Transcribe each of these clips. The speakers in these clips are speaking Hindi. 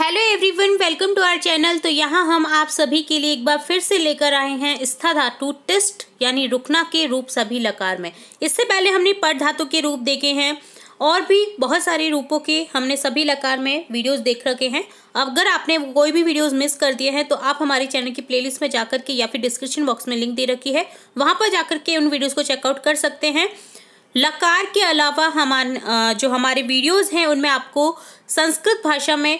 Hello everyone, welcome to our channel. तो यहाँ हम आप सभी के लिए एक बार फिर से लेकर आए हैं स्था धातु टिस्ट यानी रुकना के रूप सभी लकार में। इससे पहले हमने पट धातु के रूप देखे हैं और भी बहुत सारे रूपों के हमने सभी लकार में वीडियोस देख रखे हैं। अगर आपने कोई भी वीडियोस मिस कर दिए हैं तो आप हमारे चैनल की प्लेलिस्ट में जाकर के या फिर डिस्क्रिप्शन बॉक्स में लिंक दे रखी है, वहाँ पर जाकर के उन वीडियोज़ को चेकआउट कर सकते हैं। लकार के अलावा हमारे वीडियोज़ हैं उनमें आपको संस्कृत भाषा में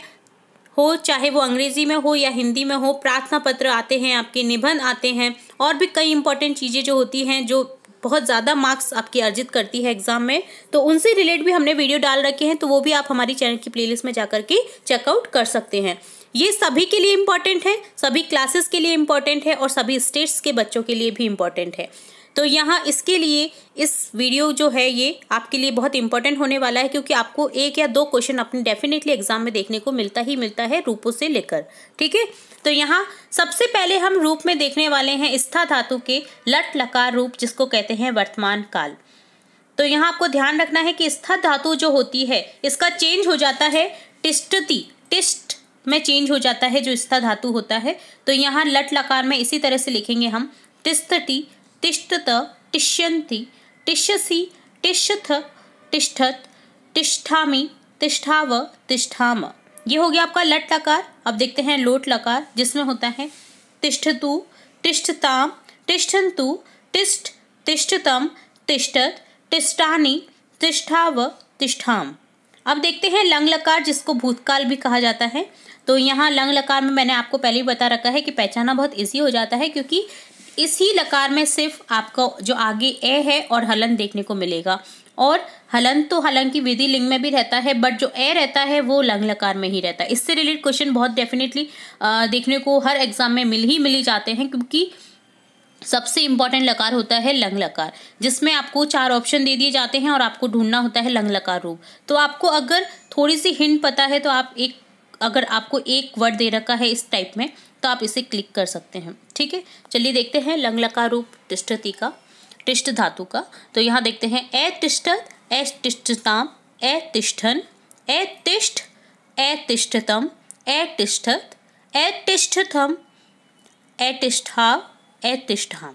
हो, चाहे वो अंग्रेजी में हो या हिंदी में हो, प्रार्थना पत्र आते हैं, आपके निबंध आते हैं और भी कई इंपॉर्टेंट चीज़ें जो होती हैं जो बहुत ज़्यादा मार्क्स आपकी अर्जित करती है एग्जाम में, तो उनसे रिलेट भी हमने वीडियो डाल रखे हैं। तो वो भी आप हमारी चैनल की प्लेलिस्ट में जाकर के चेकआउट कर सकते हैं। ये सभी के लिए इम्पॉर्टेंट है, सभी क्लासेस के लिए इम्पॉर्टेंट है और सभी स्टेट्स के बच्चों के लिए भी इम्पॉर्टेंट है। तो यहाँ इसके लिए इस वीडियो जो है ये आपके लिए बहुत इंपॉर्टेंट होने वाला है, क्योंकि आपको एक या दो क्वेश्चन अपने डेफिनेटली एग्जाम में देखने को मिलता है रूपों से लेकर। ठीक है, तो यहाँ सबसे पहले हम रूप में देखने वाले हैं स्था धातु के लट लकार रूप, जिसको कहते हैं वर्तमान काल। तो यहाँ आपको ध्यान रखना है कि स्था धातु जो होती है इसका चेंज हो जाता है तिष्ठति, टिस्ट में चेंज हो जाता है जो स्था धातु होता है। तो यहाँ लट लकार में इसी तरह से लिखेंगे हम तिष्ठति, तिष्ठत, तिष्यन्ति, तिष्यसि, तिष्ठथ, तिष्ठत, तिष्ठामि, तिष्ठाव, तिष्ठाम। ये हो गया आपका लट लकार। अब देखते हैं लोट लकार, जिसमें होता है तिष्ठतु, तिष्ठताम, तिष्ठन्तु, तिष्ठ, तिष्ठतम, तिष्ठत, तिष्ठानि, तिष्ठाव, तिष्ठाम। अब देखते हैं लंग लकार, जिसको भूतकाल भी कहा जाता है। तो यहाँ लंग लकार में मैंने आपको पहले ही बता रखा है कि पहचाना बहुत ईजी हो जाता है, क्योंकि इसी लकार में सिर्फ आपको जो आगे ए है और हलन देखने को मिलेगा। और हलन तो हालांकि विधि लिंग में भी रहता है, बट जो ए रहता है वो लंग लकार में ही रहता है। इससे रिलेटेड क्वेश्चन बहुत डेफिनेटली देखने को हर एग्जाम में मिल ही जाते हैं, क्योंकि सबसे इम्पॉर्टेंट लकार होता है लंग लकार, जिसमें आपको 4 ऑप्शन दे दिए जाते हैं और आपको ढूंढना होता है लंग लकार रूप। तो आपको अगर थोड़ी सी हिंट पता है तो आप अगर आपको एक वर्ड दे रखा है इस टाइप में तो आप इसे क्लिक कर सकते हैं। ठीक है, चलिए देखते हैं लंग लकार रूप तिष्ठति का, तिष्ठ धातु का। तो यहाँ देखते हैं ए तिष्ठत, ए तिष्ठताम, ए तिष्ठन, ए तिष्ठ, ए तिष्ठतम, ए तिष्ठत, ए तिष्ठथम, ए तिष्ठाव, ए तिष्ठाम।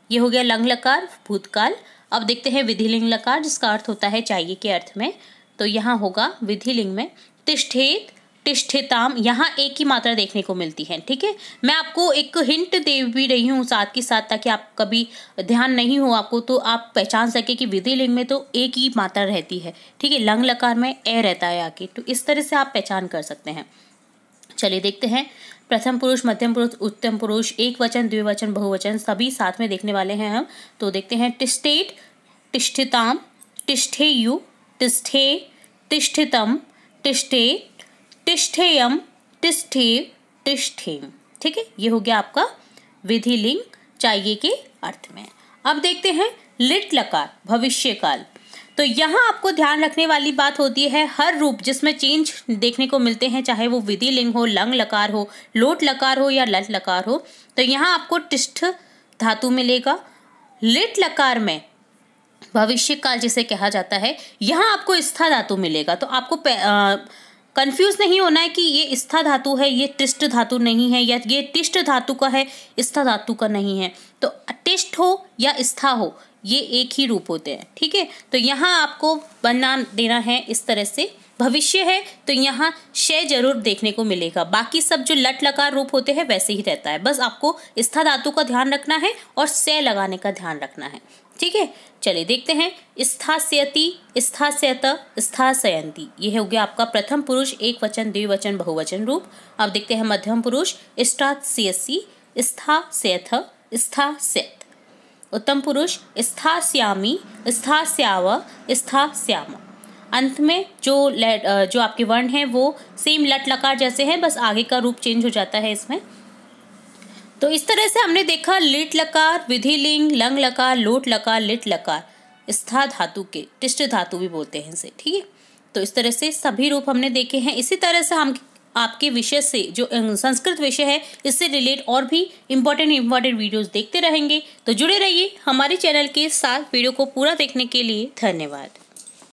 ये हो गया लंग लकार भूतकाल। अब देखते हैं विधिलिंग लकार, जिसका अर्थ होता है चाहिए के अर्थ में। तो यहाँ होगा विधिलिंग में तिष्ठेत, तिष्ठिताम। यहाँ एक ही मात्रा देखने को मिलती है। ठीक है, मैं आपको एक हिंट दे भी रही हूँ साथ के साथ, ताकि आप कभी ध्यान नहीं हो आपको तो आप पहचान सके कि विधिलिंग में तो एक ही मात्रा रहती है। ठीक है, लंग लकार में ए रहता है आगे, तो इस तरह से आप पहचान कर सकते हैं। चलिए देखते हैं प्रथम पुरुष, मध्यम पुरुष, उत्तम पुरुष, एक वचन, द्विवचन, बहुवचन सभी साथ में देखने वाले हैं हम। तो देखते हैं तिष्ठेत, तिष्ठिताम, तिष्ठेयु, तिष्ठे, तिष्ठितम, तिष्ठेत, तिष्ठेयम, तिष्ठेव, तिष्ठेम। ठीक है, ये हो गया आपका विधिलिंग चाहिए के अर्थ में। अब देखते हैं लिट लकार भविष्य काल। तो यहाँ आपको ध्यान रखने वाली बात होती है हर रूप जिसमें चेंज देखने को मिलते हैं, चाहे वो विधिलिंग हो, लंग लकार हो, लोट लकार हो या लट लकार हो, तो यहाँ आपको तिष्ठ धातु मिलेगा। लिट लकार में भविष्य काल जिसे कहा जाता है, यहाँ आपको स्था धातु मिलेगा। तो आपको कंफ्यूज नहीं होना है कि ये स्था धातु है, ये तिष्ठ धातु नहीं है, या ये तिष्ठ धातु का है, स्था धातु का नहीं है। तो तिष्ठ हो या स्था हो, ये एक ही रूप होते हैं। ठीक है, तो यहाँ आपको बना देना है इस तरह से। भविष्य है तो यहाँ शय जरूर देखने को मिलेगा, बाकी सब जो लट लकार रूप होते हैं वैसे ही रहता है। बस आपको स्था धातु का ध्यान रखना है और से लगाने का ध्यान रखना है। ठीक है, चलिए देखते हैं स्थास्यति, स्थास्यत, स्थास्यन्ति। ये हो गया आपका प्रथम पुरुष, एक वचन, द्विवचन, बहुवचन रूप। अब देखते हैं मध्यम पुरुष स्थास्यसि, स्थास्यथ, स्थास्यत। उत्तम पुरुष स्थास्यामि, स्थास्याव, स्थास्याम। अंत में जो आपके वर्ण हैं वो सेम लट लकार जैसे हैं, बस आगे का रूप चेंज हो जाता है इसमें। तो इस तरह से हमने देखा लिट लकार, विधिलिंग, लंग लकार, लोट लकार, लिट लकार, स्था धातु के, तिष्ठ धातु भी बोलते हैं इसे। ठीक है, तो इस तरह से सभी रूप हमने देखे हैं। इसी तरह से हम आपके विषय से जो संस्कृत विषय है इससे रिलेट और भी इम्पोर्टेंट वीडियोस देखते रहेंगे। तो जुड़े रहिए हमारे चैनल के साथ। वीडियो को पूरा देखने के लिए धन्यवाद।